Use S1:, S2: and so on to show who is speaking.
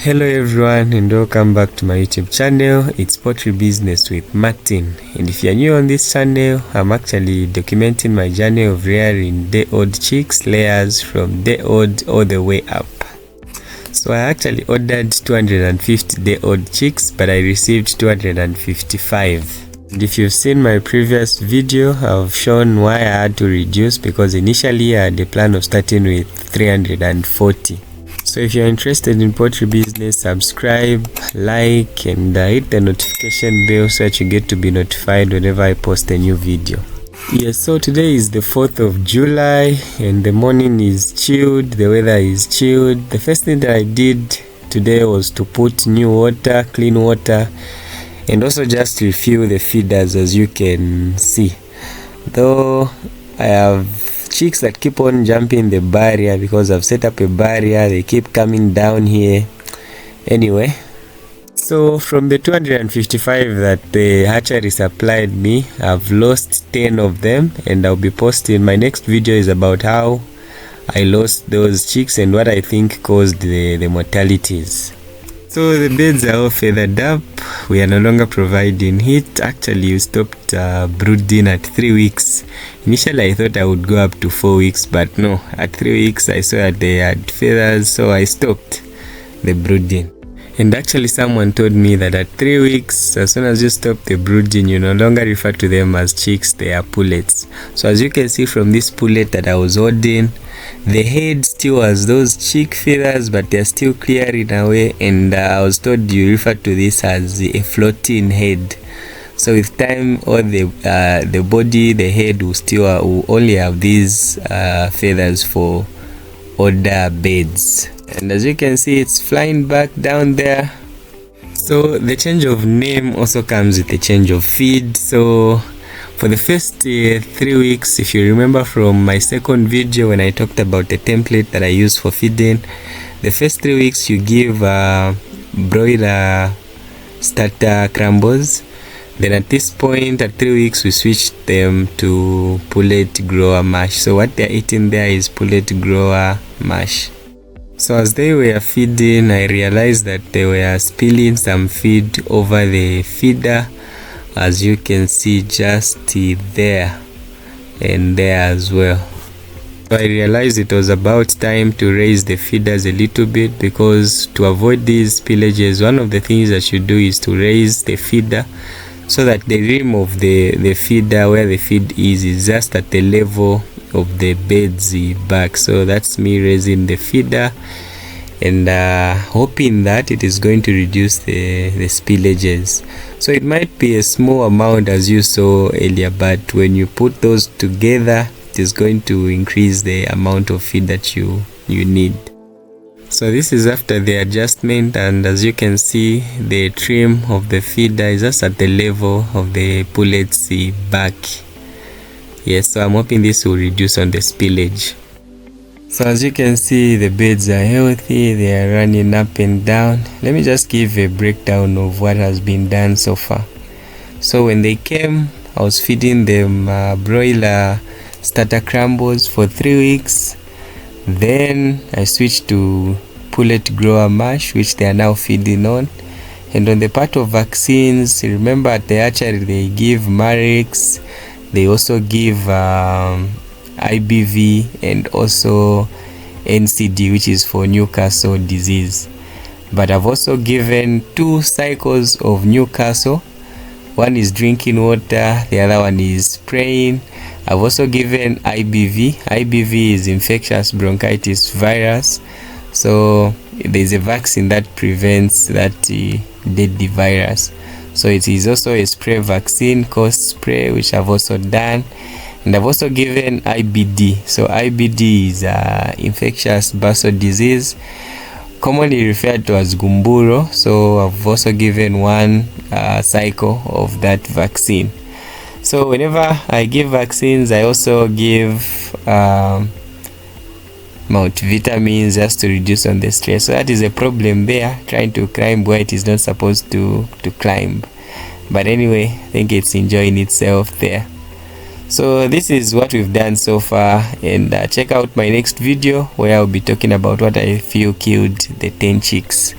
S1: Hello everyone and welcome back to my YouTube channel. It's Poultry Business with Martin, and if you're new on this channel, I'm actually documenting my journey of rearing day-old chicks layers from day-old all the way up. So I actually ordered 250 day-old chicks, but I received 255. And if you've seen my previous video, I've shown why I had to reduce, because initially I had a plan of starting with 340. So if you're interested in poultry business, subscribe, like, and hit the notification bell so that you get to be notified whenever I post a new video. Yes, so today is the 4th of July and the morning is chilled, the weather is chilled. The first thing that I did today was to put new water, clean water, and also just refill the feeders, as you can see. Though I have chicks that keep on jumping the barrier because I've set up a barrier, they keep coming down here. Anyway, so from the 255 that the hatchery supplied me, I've lost 10 of them, and I'll be posting. My next video is about how I lost those chicks and what I think caused the mortalities. So the beds are all feathered up. We are no longer providing heat. Actually, we stopped brooding at 3 weeks. Initially I thought I would go up to 4 weeks, but no, at 3 weeks I saw that they had feathers, so I stopped the brooding. And actually someone told me that at 3 weeks, as soon as you stop the brooding, you no longer refer to them as chicks, they are pullets. So as you can see from this pullet that I was holding, the head still has those chick feathers, but they're still clearing away, and I was told you refer to this as a floating head. So with time, all the body, the head will only have these feathers for older beds. And as you can see, it's flying back down there. So the change of name also comes with a change of feed. So for the first 3 weeks, if you remember from my second video when I talked about the template that I use for feeding, the first 3 weeks you give broiler starter crumbles. Then at this point, at 3 weeks, we switched them to pullet grower mash. So what they're eating there is pullet grower mash. So as they were feeding, I realized that they were spilling some feed over the feeder, as you can see just there and there as well. So I realized it was about time to raise the feeders a little bit, because to avoid these spillages, one of the things that you do is to raise the feeder so that the rim of the feeder, where the feed is just at the level of the bed's back. So that's me raising the feeder and hoping that it is going to reduce the spillages. So it might be a small amount as you saw earlier, but when you put those together, it is going to increase the amount of feed that you need. So this is after the adjustment, and as you can see, the trim of the feeder is just at the level of the pullet's back. Yes, so I'm hoping this will reduce on the spillage. So as you can see, the beds are healthy, they are running up and down. Let me just give a breakdown of what has been done so far. So when they came, I was feeding them broiler starter crumbles for 3 weeks. Then I switched to pullet grower mash, which they are now feeding on. And on the part of vaccines, remember at the hatchery they give Marix, they also give IBV and also NCD, which is for Newcastle disease. But I've also given 2 cycles of Newcastle. One is drinking water, the other one is spraying. I've also given IBV. IBV is infectious bronchitis virus. So there's a vaccine that prevents that deadly virus. So it is also a spray vaccine called spray, which I've also done. And I've also given IBD. So IBD is infectious bursal disease, commonly referred to as gumburo. So I've also given 1 cycle of that vaccine. So whenever I give vaccines, I also give multivitamins just to reduce on the stress. So that is a problem there, trying to climb where it is not supposed to climb. But anyway, I think it's enjoying itself there. So this is what we've done so far, and check out my next video where I'll be talking about what I feel killed the 10 chicks.